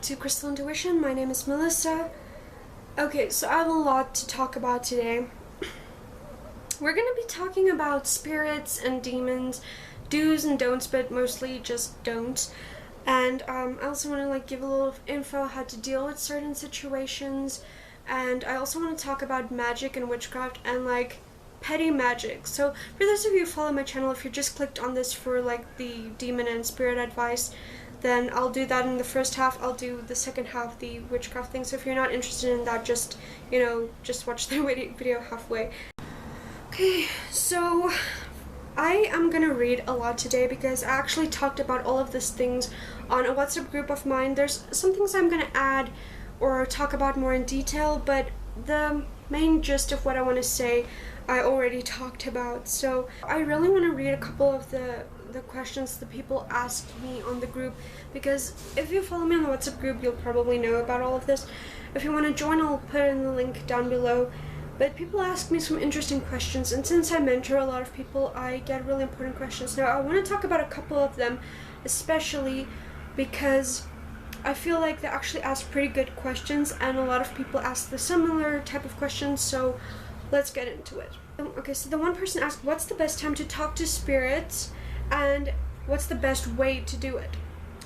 to Crystal Intuition. My name is Melissa. Okay, so I have a lot to talk about today. We're going to be talking about spirits and demons, do's and don'ts, but mostly just don'ts. And I also want to give a little info how to deal with certain situations. And I also want to talk about magic and witchcraft and petty magic. So for those of you who follow my channel, if you just clicked on this for the demon and spirit advice, then I'll do that in the first half. I'll do the second half, the witchcraft thing. So if you're not interested in that, just watch the video halfway. Okay, so I am gonna read a lot today because I actually talked about all of these things on a WhatsApp group of mine. There's some things I'm gonna add or talk about more in detail, but the main gist of what I want to say I already talked about. So I really want to read a couple of the questions the people asked me on the group, because if you follow me on the WhatsApp group, you'll probably know about all of this. If you want to join, I'll put in the link down below. But people ask me some interesting questions, and since I mentor a lot of people, I get really important questions. Now I want to talk about a couple of them, especially because I feel like they actually ask pretty good questions, and a lot of people ask the similar type of questions, so let's get into it. Okay, so the one person asked, what's the best time to talk to spirits, and what's the best way to do it?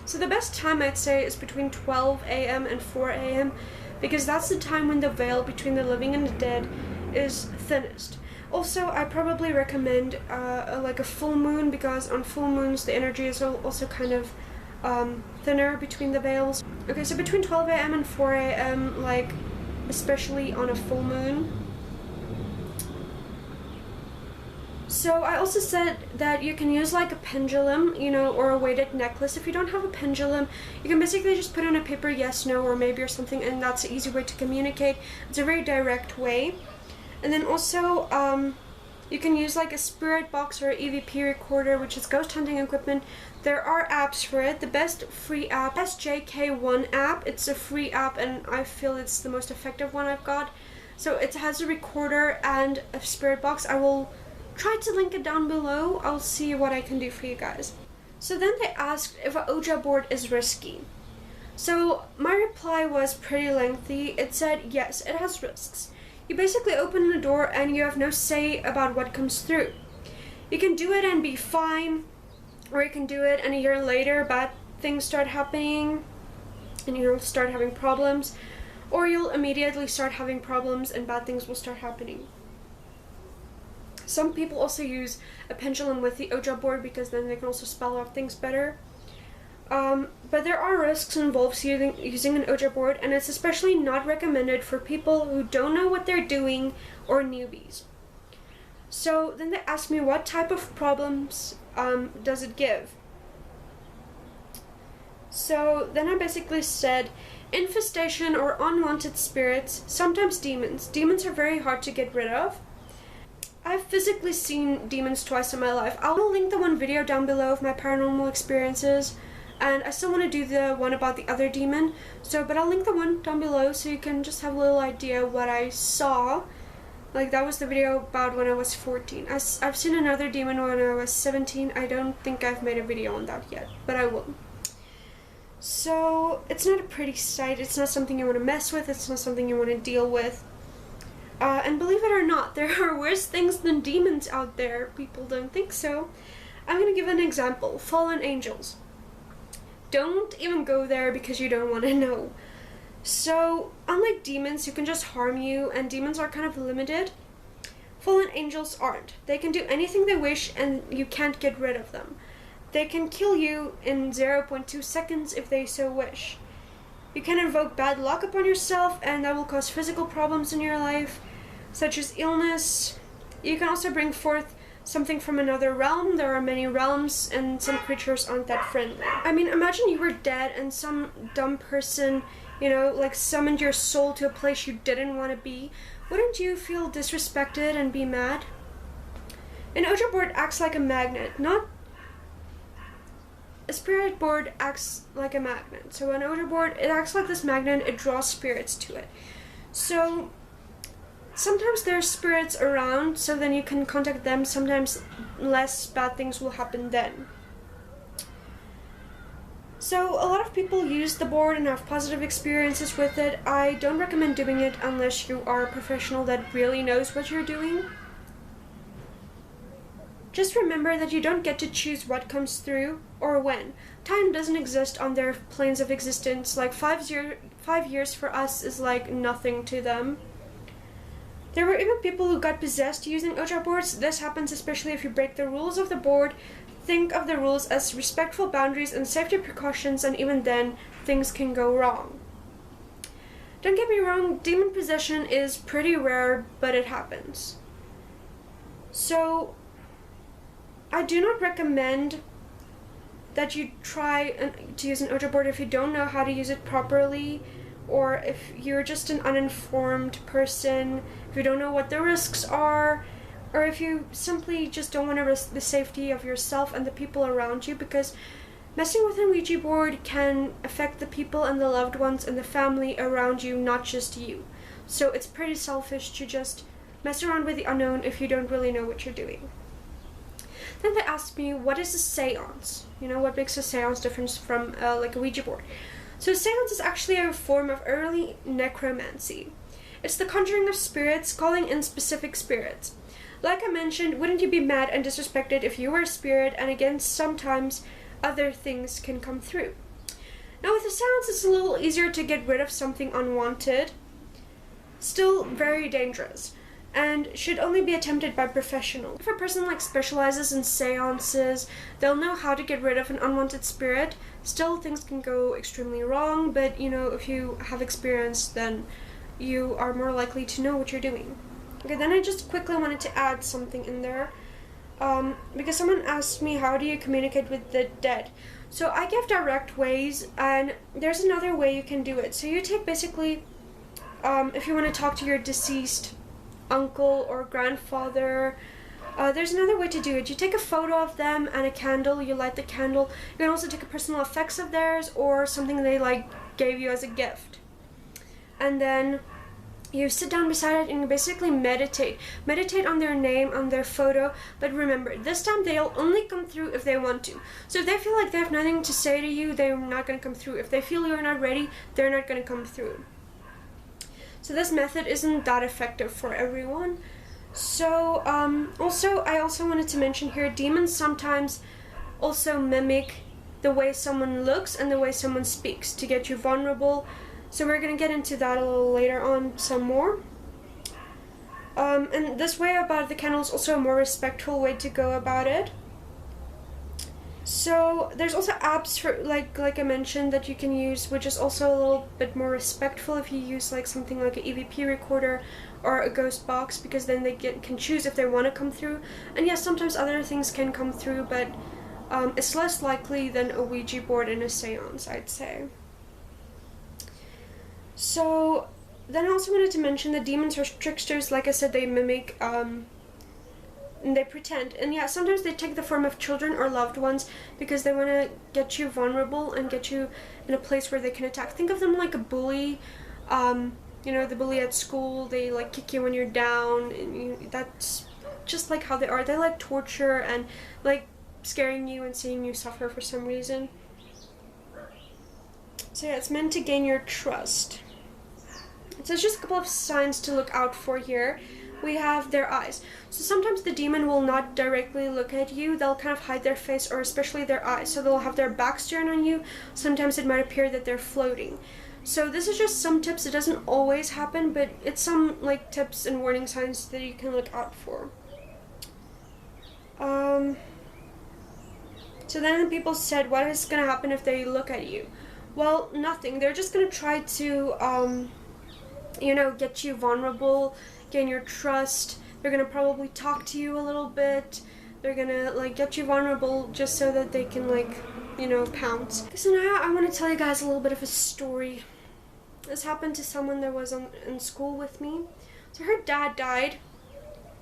So the best time, I'd say, is between 12 a.m. and 4 a.m. because that's the time when the veil between the living and the dead is thinnest. Also, I probably recommend a full moon, because on full moons the energy is also kind of thinner between the veils. Okay, so between 12 a.m. and 4 a.m., especially on a full moon. So I also said that you can use a pendulum, or a weighted necklace. If you don't have a pendulum, you can basically just put on a paper yes, no, or maybe or something, and that's an easy way to communicate. It's a very direct way. And then also, you can use a spirit box or EVP recorder, which is ghost hunting equipment. There are apps for it. The best free app, SJK1 app. It's a free app, and I feel it's the most effective one I've got. So it has a recorder and a spirit box. I will try to link it down below. I'll see what I can do for you guys. So then they asked if an Ouija board is risky. So my reply was pretty lengthy. It said, yes, it has risks. You basically open the door and you have no say about what comes through. You can do it and be fine, or you can do it and a year later bad things start happening and you'll start having problems, or you'll immediately start having problems and bad things will start happening. Some people also use a pendulum with the Ouija board because then they can also spell out things better. But there are risks involved using an Ouija board, and it's especially not recommended for people who don't know what they're doing or newbies. So then they asked me, what type of problems does it give? So then I basically said, infestation or unwanted spirits, sometimes demons. Demons are very hard to get rid of. I've physically seen demons twice in my life. I'll link the one video down below of my paranormal experiences, and I still want to do the one about the other demon, but I'll link the one down below so you can just have a little idea what I saw. That was the video about when I was 14. I've seen another demon when I was 17. I don't think I've made a video on that yet, but I will. So it's not a pretty sight. It's not something you want to mess with. It's not something you want to deal with. And believe it or not, there are worse things than demons out there. People don't think so. I'm going to give an example. Fallen angels. Don't even go there because you don't want to know. So, unlike demons who can just harm you, and demons are kind of limited, fallen angels aren't. They can do anything they wish and you can't get rid of them. They can kill you in 0.2 seconds if they so wish. You can invoke bad luck upon yourself, and that will cause physical problems in your life, such as illness. You can also bring forth something from another realm. There are many realms, and some creatures aren't that friendly. I mean, imagine you were dead and some dumb person, summoned your soul to a place you didn't want to be. Wouldn't you feel disrespected and be mad? An Ouija board acts like a magnet, a spirit board acts like a magnet. So an Ouija board, it acts like this magnet, it draws spirits to it. So sometimes there's spirits around, so then you can contact them. Sometimes less bad things will happen then. So a lot of people use the board and have positive experiences with it. I don't recommend doing it unless you are a professional that really knows what you're doing. Just remember that you don't get to choose what comes through or when. Time doesn't exist on their planes of existence. Like 5 years for us is like nothing to them. There were even people who got possessed using Ouija boards. This happens especially if you break the rules of the board. Think of the rules as respectful boundaries and safety precautions, and even then, things can go wrong. Don't get me wrong, demon possession is pretty rare, but it happens. So, I do not recommend that you try to use an Ouija board if you don't know how to use it properly, or if you're just an uninformed person, if you don't know what the risks are, or if you simply just don't want to risk the safety of yourself and the people around you, because messing with a Ouija board can affect the people and the loved ones and the family around you, not just you. So it's pretty selfish to just mess around with the unknown if you don't really know what you're doing. Then they asked me, what is a seance? You know, what makes a seance different from like a Ouija board? So a seance is actually a form of early necromancy. It's the conjuring of spirits, calling in specific spirits. Like I mentioned, wouldn't you be mad and disrespected if you were a spirit? And again, sometimes other things can come through. Now with a seance, it's a little easier to get rid of something unwanted. Still very dangerous, and should only be attempted by professionals. If a person like specializes in seances, they'll know how to get rid of an unwanted spirit. Still, things can go extremely wrong, but you know, if you have experience, then you are more likely to know what you're doing. Okay, then I just quickly wanted to add something in there, because someone asked me, how do you communicate with the dead? So I give direct ways, and there's another way you can do it. So you take basically, if you want to talk to your deceased uncle or grandfather, there's another way to do it. You take a photo of them and a candle, you light the candle. You can also take a personal effects of theirs or something they like gave you as a gift. And then you sit down beside it and you basically meditate. Meditate on their name, on their photo, but remember, this time they'll only come through if they want to. So if they feel like they have nothing to say to you, they're not going to come through. If they feel you're not ready, they're not going to come through. So this method isn't that effective for everyone. So I also wanted to mention here, demons sometimes also mimic the way someone looks and the way someone speaks to get you vulnerable. So we're going to get into that a little later on some more. And this way about the candle is also a more respectful way to go about it. So there's also apps for like I mentioned that you can use, which is also a little bit more respectful if you use like something like an EVP recorder or a ghost box, because then they can choose if they want to come through. And yes, sometimes other things can come through, but it's less likely than a Ouija board in a seance, I'd say. So then I also wanted to mention the demons or tricksters. Like I said, they mimic and they pretend, and yeah, sometimes they take the form of children or loved ones because they want to get you vulnerable and get you in a place where they can attack. Think of them like a bully. You know, the bully at school, they like kick you when you're down, and that's just like how they are. They like torture and like scaring you and seeing you suffer for some reason. So yeah, it's meant to gain your trust. So it's just a couple of signs to look out for here. We have their eyes. So sometimes the demon will not directly look at you. They'll kind of hide their face, or especially their eyes. So they'll have their backs turned on you. Sometimes it might appear that they're floating. So this is just some tips. It doesn't always happen, but it's some like tips and warning signs that you can look out for. So then people said, what is going to happen if they look at you? Well, nothing. They're just going to try to, you know, get you vulnerable, gain your trust. They're going to probably talk to you a little bit. They're going to, like, get you vulnerable just so that they can, like, you know, pounce. So now I want to tell you guys a little bit of a story. This happened to someone that was in school with me. So her dad died.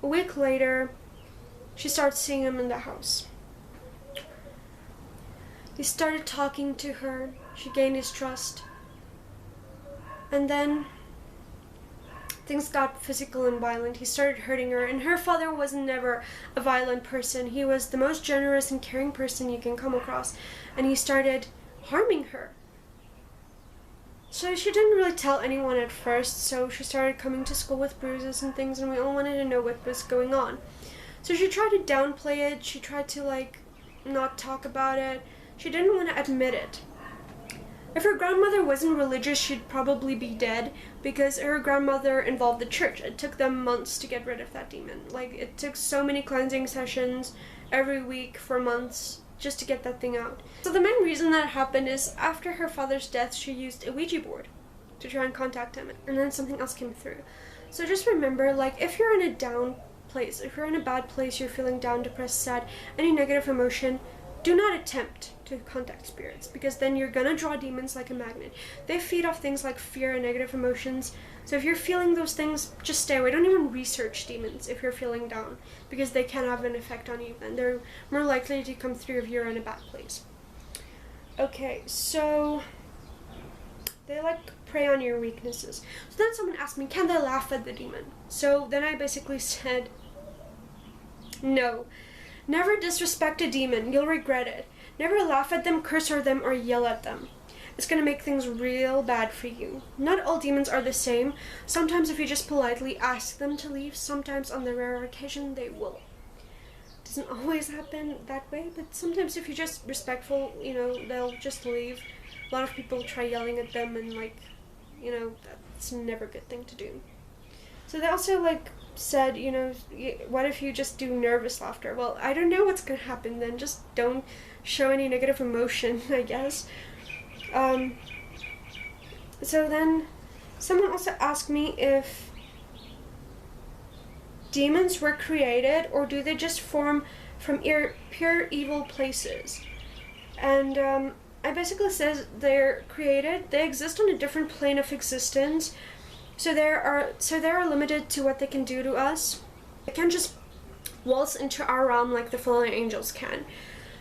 A week later, she started seeing him in the house. He started talking to her. She gained his trust. And then things got physical and violent. He started hurting her, and her father was never a violent person. He was the most generous and caring person you can come across. And he started harming her. So she didn't really tell anyone at first, so she started coming to school with bruises and things, and we all wanted to know what was going on. So she tried to downplay it, she tried to like not talk about it, she didn't want to admit it. If her grandmother wasn't religious, she'd probably be dead, because her grandmother involved the church. It took them months to get rid of that demon. Like, it took so many cleansing sessions every week for months just to get that thing out. So the main reason that happened is after her father's death, she used a Ouija board to try and contact him, and then something else came through. So just remember, like, if you're in a down place, if you're in a bad place, you're feeling down, depressed, sad, any negative emotion, do not attempt to contact spirits, because then you're gonna draw demons like a magnet. They feed off things like fear and negative emotions. So if you're feeling those things, just stay away. Don't even research demons if you're feeling down, because they can have an effect on you, and they're more likely to come through if you're in a bad place. Okay, so they like prey on your weaknesses. So then someone asked me, can they laugh at the demon? So then I basically said, no. Never disrespect a demon, you'll regret it. Never laugh at them, curse at them, or yell at them. It's gonna make things real bad for you. Not all demons are the same. Sometimes if you just politely ask them to leave, sometimes on the rare occasion they will. It doesn't always happen that way, but sometimes if you're just respectful, you know, they'll just leave. A lot of people try yelling at them, and like, you know, that's never a good thing to do. So they also like said, you know, what if you just do nervous laughter? Well, I don't know what's gonna happen then. Just don't show any negative emotion, I guess. So then someone also asked me if demons were created, or do they just form from pure evil places? And I basically said they're created. They exist on a different plane of existence. So they are limited to what they can do to us. They can't just waltz into our realm like the fallen angels can.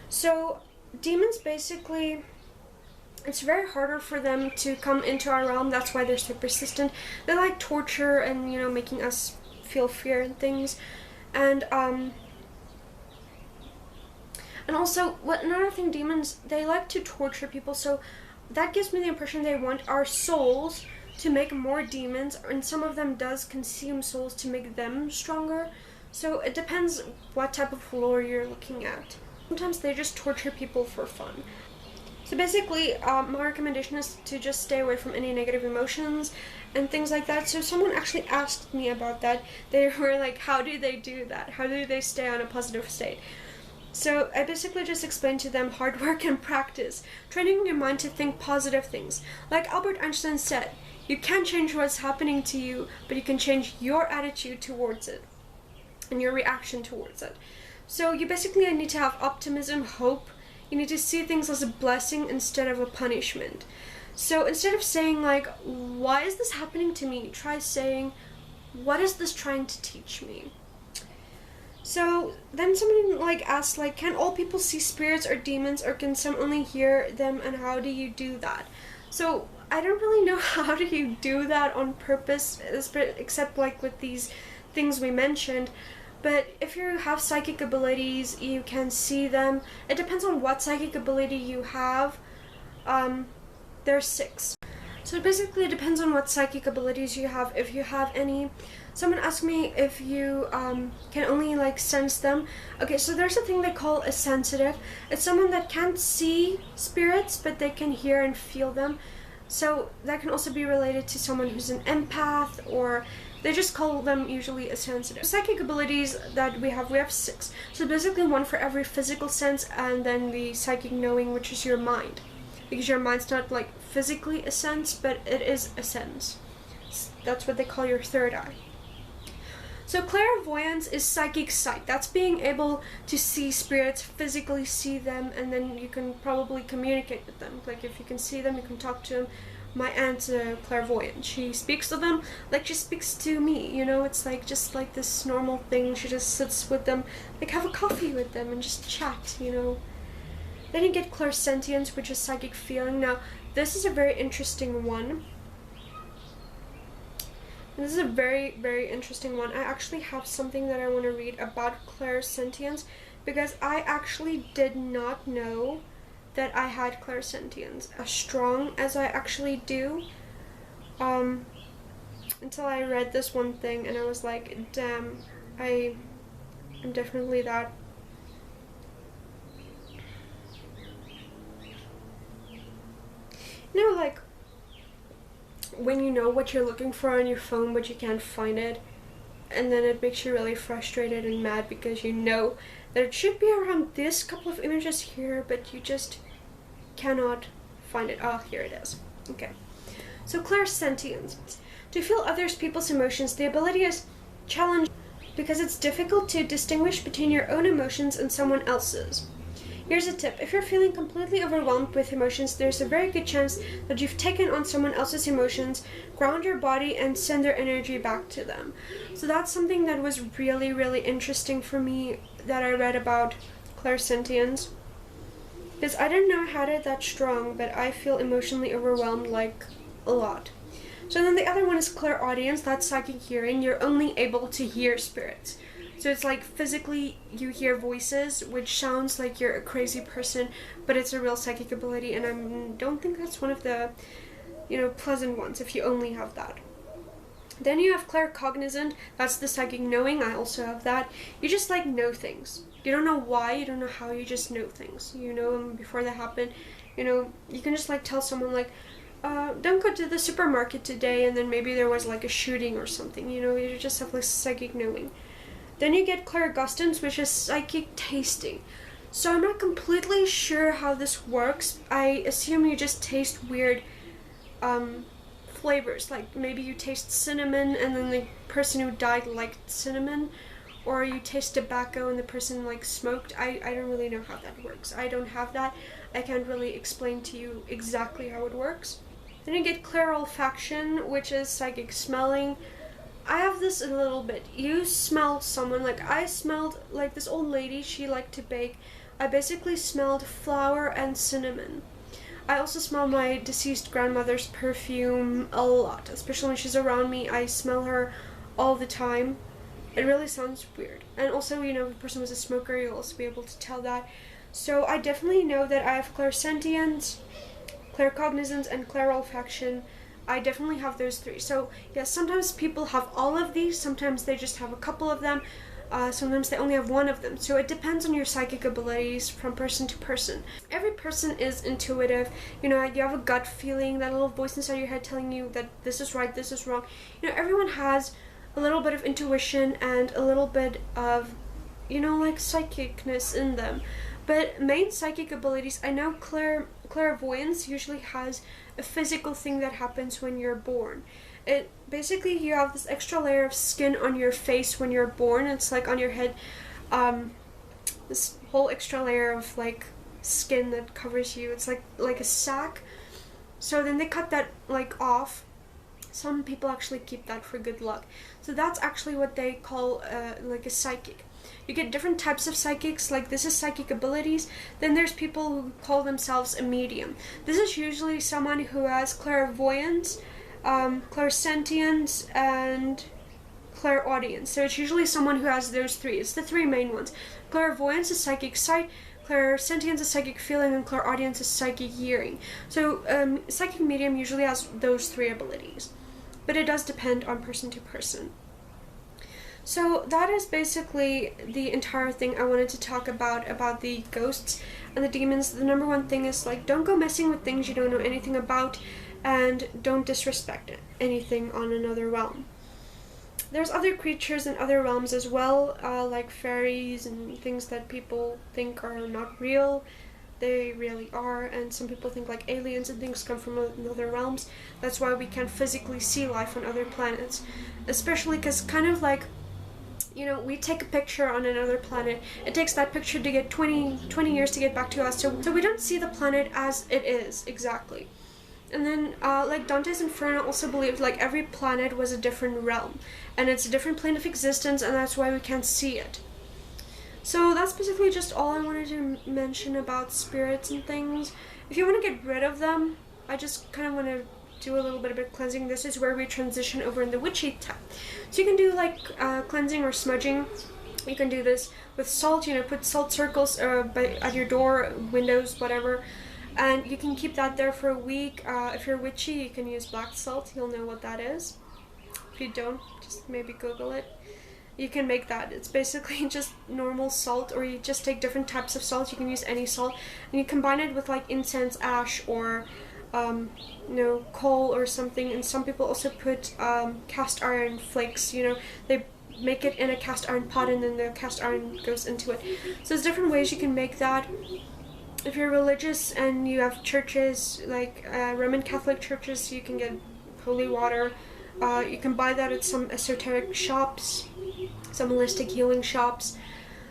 So demons basically, it's very harder for them to come into our realm. That's why they're so persistent. They like torture and, you know, making us feel fear and things. And also, another thing, demons, they like to torture people. So that gives me the impression they want our souls to make more demons, and some of them does consume souls to make them stronger. So it depends what type of lore you're looking at. Sometimes they just torture people for fun. So basically, my recommendation is to just stay away from any negative emotions and things like that. So someone actually asked me about that. They were like, how do they do that? How do they stay on a positive state? So I basically just explained to them hard work and practice, training your mind to think positive things. Like Albert Einstein said, you can't change what's happening to you, but you can change your attitude towards it and your reaction towards it. So you basically need to have optimism, hope. You need to see things as a blessing instead of a punishment. So instead of saying like, why is this happening to me? Try saying, what is this trying to teach me? So then someone like asked, like, can all people see spirits or demons, or can some only hear them, and how do you do that? So I don't really know how do you do that on purpose, except like with these things we mentioned. But if you have psychic abilities, you can see them. It depends on what psychic ability you have. There's 6. So it basically depends on what psychic abilities you have, if you have any. Someone asked me if you can only like sense them. Okay, so there's a thing they call a sensitive. It's someone that can't see spirits, but they can hear and feel them. So that can also be related to someone who's an empath, or they just call them usually a sensitive. Psychic abilities that we have 6. So basically one for every physical sense, and then the psychic knowing, which is your mind. Because your mind's not like physically a sense, but it is a sense. That's what they call your third eye. So clairvoyance is psychic sight. That's being able to see spirits, physically see them, and then you can probably communicate with them. Like if you can see them, you can talk to them. My aunt's a clairvoyant. She speaks to them like she speaks to me, you know? It's like just like this normal thing. She just sits with them, like have a coffee with them and just chat, you know? Then you get clairsentience, which is psychic feeling. Now, this is a very interesting one. This is a very, very interesting one. I actually have something that I want to read about clairsentience, because I actually did not know that I had clairsentience as strong as I actually do, until I read this one thing and I was like, damn, I'm definitely that. You know, like when you know what you're looking for on your phone but you can't find it, and then it makes you really frustrated and mad because you know that it should be around this couple of images here, but you just cannot find it. Oh, here it is. Okay. So clairsentience. To feel others people's emotions, the ability is challenged because it's difficult to distinguish between your own emotions and someone else's. Here's a tip. If you're feeling completely overwhelmed with emotions, there's a very good chance that you've taken on someone else's emotions, ground your body, and send their energy back to them. So that's something that was really, really interesting for me that I read about clairsentience. Because I didn't know I had it that strong, but I feel emotionally overwhelmed like a lot. So then the other one is clairaudience. That's psychic hearing. You're only able to hear spirits. So it's like physically you hear voices, which sounds like you're a crazy person, but it's a real psychic ability, and I don't think that's one of the, pleasant ones if you only have that. Then you have claircognizant. That's the psychic knowing. I also have that. You just like know things. You don't know why, you don't know how, you just know things. You know them before they happen. You can just like tell someone like, don't go to the supermarket today, and then maybe there was like a shooting or something. You just have like psychic knowing. Then you get clairgustance, which is psychic tasting. So I'm not completely sure how this works. I assume you just taste weird flavors. Like maybe you taste cinnamon and then the person who died liked cinnamon. Or you taste tobacco and the person like smoked. I don't really know how that works. I don't have that. I can't really explain to you exactly how it works. Then you get clairolfaction, which is psychic smelling. I have this a little bit. You smell someone, like I smelled, like this old lady, she liked to bake. I basically smelled flour and cinnamon. I also smell my deceased grandmother's perfume a lot, especially when she's around me. I smell her all the time. It really sounds weird. And also, if a person was a smoker, you'll also be able to tell that. So I definitely know that I have clairsentience, claircognizance, and clairolfaction. I definitely have those three. So yes, sometimes people have all of these, sometimes they just have a couple of them, sometimes they only have one of them. So it depends on your psychic abilities from person to person. Every person is intuitive. You have a gut feeling, that little voice inside your head telling you that this is right, this is wrong. Everyone has a little bit of intuition and a little bit of, like psychicness in them. But main psychic abilities, I know clairvoyance usually has a physical thing that happens when you're born. It basically, you have this extra layer of skin on your face when you're born. It's like on your head, this whole extra layer of like skin that covers you. It's like a sack. So then they cut that like off. Some people actually keep that for good luck. So that's actually what they call like a psychic. You get different types of psychics, like this is psychic abilities. Then there's people who call themselves a medium. This is usually someone who has clairvoyance, clairsentience, and clairaudience. So it's usually someone who has those three. It's the three main ones. Clairvoyance is psychic sight, clairsentience is psychic feeling, and clairaudience is psychic hearing. So psychic medium usually has those three abilities. But it does depend on person to person. So that is basically the entire thing I wanted to talk about the ghosts and the demons. The number one thing is like, don't go messing with things you don't know anything about, and don't disrespect anything on another realm. There's other creatures in other realms as well, like fairies and things that people think are not real. They really are, and some people think like aliens and things come from other realms. That's why we can't physically see life on other planets, especially because kind of like, we take a picture on another planet. It takes that picture to get 20 years to get back to us, so we don't see the planet as it is exactly. And then like Dante's Inferno also believed like every planet was a different realm, and it's a different plane of existence, and that's why we can't see it. So that's basically just all I wanted to mention about spirits and things. If you want to get rid of them, I just kind of want to do a little bit of cleansing. This is where we transition over in the Witchy tab. So you can do like cleansing or smudging. You can do this with salt, put salt circles at your door, windows, whatever. and you can keep that there for a week. If you're witchy, you can use black salt. You'll know what that is. If you don't, just maybe Google it. You can make that. It's basically just normal salt, or you just take different types of salt. You can use any salt, and you combine it with like incense ash or coal or something. And some people also put cast iron flakes. They make it in a cast iron pot, and then the cast iron goes into it. So there's different ways you can make that. If you're religious and you have churches like Roman Catholic churches, you can get holy water. You can buy that at some esoteric shops, some holistic healing shops.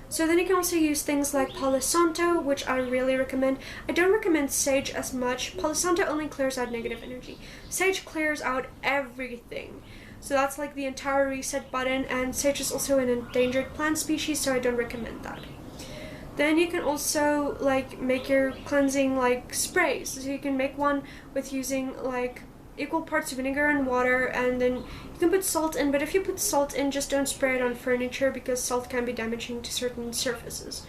So then you can also use things like Palo Santo, which I really recommend. I don't recommend sage as much. Palo Santo only clears out negative energy. Sage clears out everything. So that's like the entire reset button, and sage is also an endangered plant species, so I don't recommend that. Then you can also like make your cleansing like sprays. So you can make one with using like equal parts vinegar and water, and then you can put salt in, but if you put salt in, just don't spray it on furniture because salt can be damaging to certain surfaces.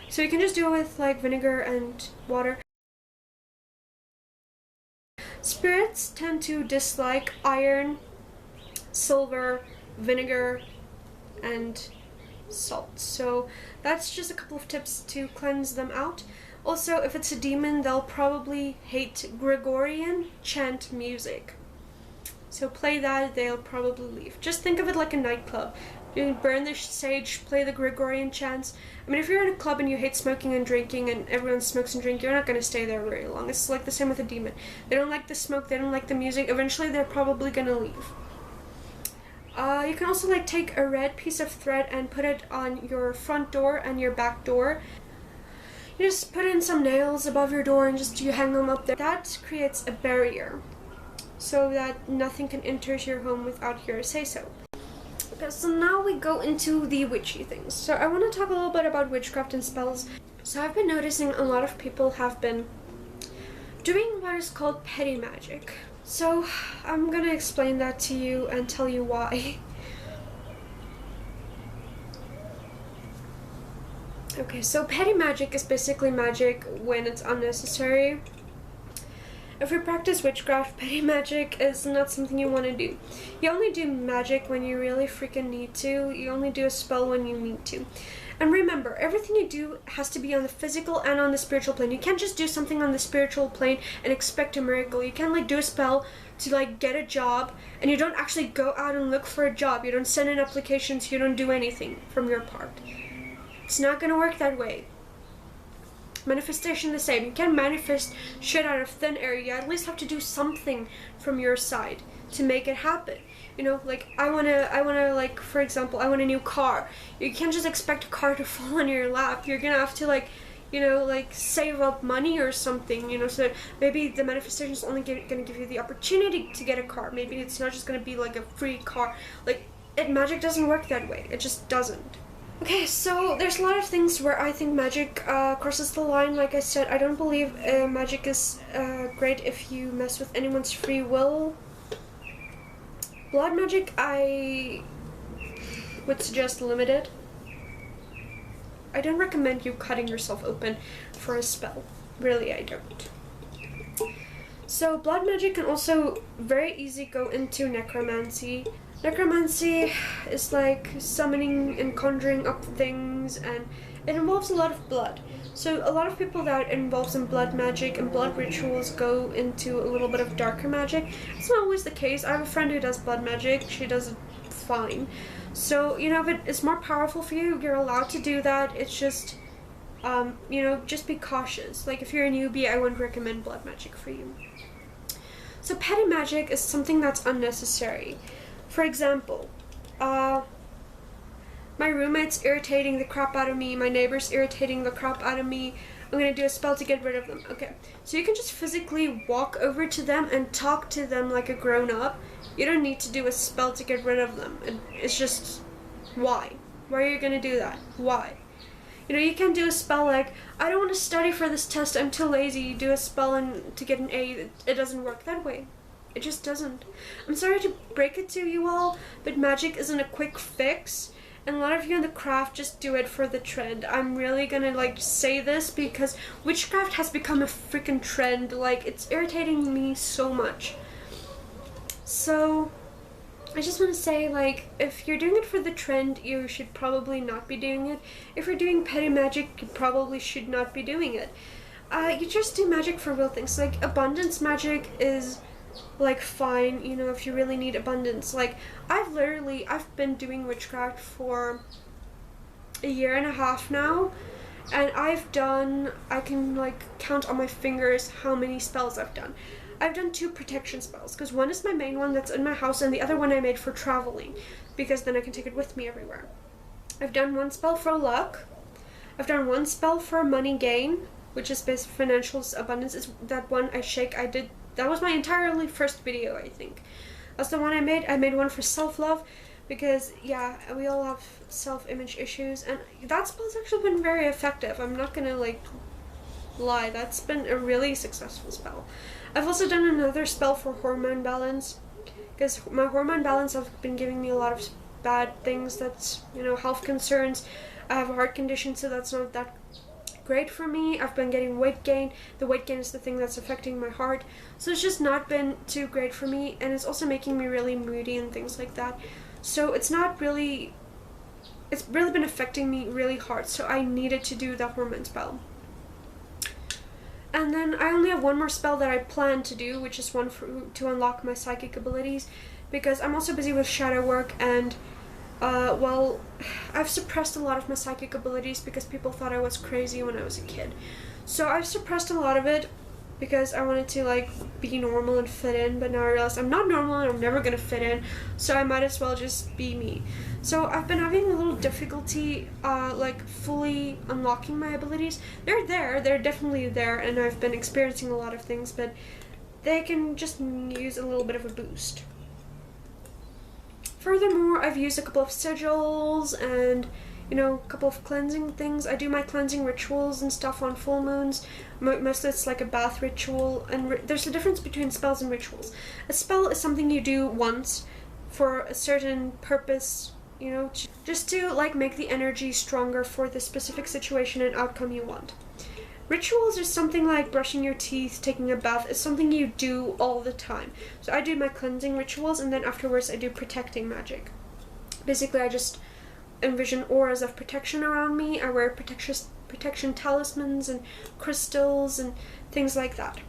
So you can just do it with like vinegar and water. Spirits tend to dislike iron, silver, vinegar, and salt. So that's just a couple of tips to cleanse them out. Also, if it's a demon, they'll probably hate Gregorian chant music. So play that, they'll probably leave. Just think of it like a nightclub. You burn the sage, play the Gregorian chants. I mean, if you're in a club and you hate smoking and drinking and everyone smokes and drinks, you're not going to stay there very long. It's like the same with a demon. They don't like the smoke, they don't like the music. Eventually, they're probably going to leave. You can also like take a red piece of thread and put it on your front door and your back door. You just put in some nails above your door and just you hang them up there. That creates a barrier so that nothing can enter your home without your say-so. Okay, so now we go into the witchy things. So I want to talk a little bit about witchcraft and spells. So I've been noticing a lot of people have been doing what is called petty magic. So I'm gonna explain that to you and tell you why. Okay, so petty magic is basically magic when it's unnecessary. If you practice witchcraft, petty magic is not something you want to do. You only do magic when you really freaking need to. You only do a spell when you need to. And remember, everything you do has to be on the physical and on the spiritual plane. You can't just do something on the spiritual plane and expect a miracle. You can't like do a spell to like get a job and you don't actually go out and look for a job. You don't send in applications, you don't do anything from your part. It's not gonna work that way. Manifestation the same. You can't manifest shit out of thin air. You at least have to do something from your side to make it happen. You know, like I wanna like, for example, I want a new car. You can't just expect a car to fall on your lap. You're gonna have to like, you know, like save up money or something, you know, so that maybe the manifestation is only gonna give you the opportunity to get a car. Maybe it's not just gonna be like a free car. Like, magic doesn't work that way. It just doesn't. Okay, so there's a lot of things where I think magic crosses the line. Like I said, I don't believe magic is great if you mess with anyone's free will. Blood magic, I would suggest limited. I don't recommend you cutting yourself open for a spell. Really, I don't. So blood magic can also very easy go into necromancy. Necromancy is like summoning and conjuring up things, and it involves a lot of blood. So a lot of people that involves in blood magic and blood rituals go into a little bit of darker magic. It's not always the case. I have a friend who does blood magic. She does it fine. So, you know, if it's more powerful for you, you're allowed to do that. It's just, you know, just be cautious. Like if you're a newbie, I wouldn't recommend blood magic for you. So petty magic is something that's unnecessary. For example, my roommate's irritating the crap out of me, my neighbor's irritating the crap out of me, I'm gonna do a spell to get rid of them. Okay, so you can just physically walk over to them and talk to them like a grown-up. You don't need to do a spell to get rid of them. It's just, why? Why are you gonna do that? Why? You know, you can't do a spell like, I don't want to study for this test, I'm too lazy. You do a spell and to get an A, it doesn't work that way. It just doesn't. I'm sorry to break it to you all, but magic isn't a quick fix, and a lot of you in the craft just do it for the trend. I'm really gonna like say this because witchcraft has become a freaking trend. Like, it's irritating me so much. So I just want to say, like, if you're doing it for the trend, you should probably not be doing it. If you're doing petty magic, you probably should not be doing it. You just do magic for real things. Like, abundance magic is, like, fine, you know, if you really need abundance. Like, I've been doing witchcraft for a year and a half now, and I can, like, count on my fingers how many spells I've done. I've done 2 protection spells, because one is my main one that's in my house, and the other one I made for traveling, because then I can take it with me everywhere. I've done 1 spell for luck. I've done 1 spell for money gain, which is based financial abundance. Is that one I shake. That was my entirely first video, I think. That's the one I made. I made one for self-love, because, yeah, we all have self-image issues, and that spell's actually been very effective. I'm not gonna, like, lie. That's been a really successful spell. I've also done another spell for hormone balance, because my hormone balance have been giving me a lot of bad things. That's, you know, health concerns. I have a heart condition, so that's not that great for me. I've been getting weight gain. The weight gain is the thing that's affecting my heart, so it's just not been too great for me, and it's also making me really moody and things like that. So it's really been affecting me really hard, so I needed to do the hormone spell. And then I only have 1 more spell that I plan to do, which is one to unlock my psychic abilities, because I'm also busy with shadow work, and well, I've suppressed a lot of my psychic abilities because people thought I was crazy when I was a kid. So I've suppressed a lot of it because I wanted to, like, be normal and fit in, but now I realize I'm not normal and I'm never gonna fit in, so I might as well just be me. So I've been having a little difficulty, like, fully unlocking my abilities. They're definitely there, and I've been experiencing a lot of things, but they can just use a little bit of a boost. Furthermore, I've used a couple of sigils and, you know, a couple of cleansing things. I do my cleansing rituals and stuff on full moons. Mostly it's like a bath ritual, and there's a difference between spells and rituals. A spell is something you do once for a certain purpose, you know, just to, like, make the energy stronger for the specific situation and outcome you want. Rituals are something like brushing your teeth, taking a bath. It's something you do all the time. So I do my cleansing rituals, and then afterwards I do protecting magic. Basically, I just envision auras of protection around me. I wear protection talismans and crystals and things like that.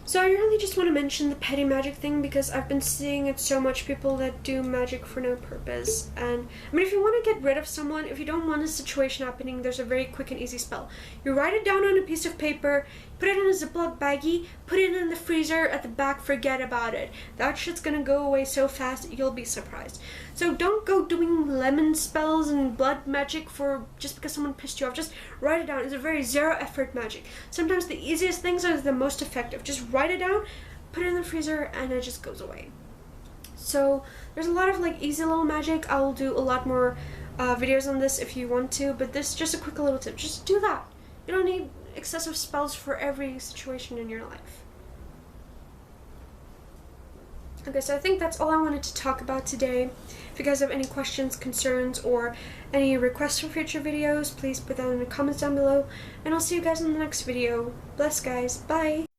So I really just want to mention the petty magic thing because I've been seeing it so much, people that do magic for no purpose. And I mean, if you want to get rid of someone, if you don't want a situation happening, there's a very quick and easy spell. You write it down on a piece of paper, put it in a Ziploc baggie, put it in the freezer at the back, forget about it. That shit's gonna go away so fast, you'll be surprised. So don't go doing lemon spells and blood magic for just because someone pissed you off. Just write it down. It's a very zero effort magic. Sometimes the easiest things are the most effective. Just write it down, put it in the freezer, and it just goes away. So there's a lot of like easy little magic. I'll do a lot more videos on this if you want to, but this is just a quick little tip. Just do that. You don't need excessive spells for every situation in your life. Okay, so I think that's all I wanted to talk about today. If you guys have any questions, concerns, or any requests for future videos, please put that in the comments down below, and I'll see you guys in the next video. Bless, guys. Bye!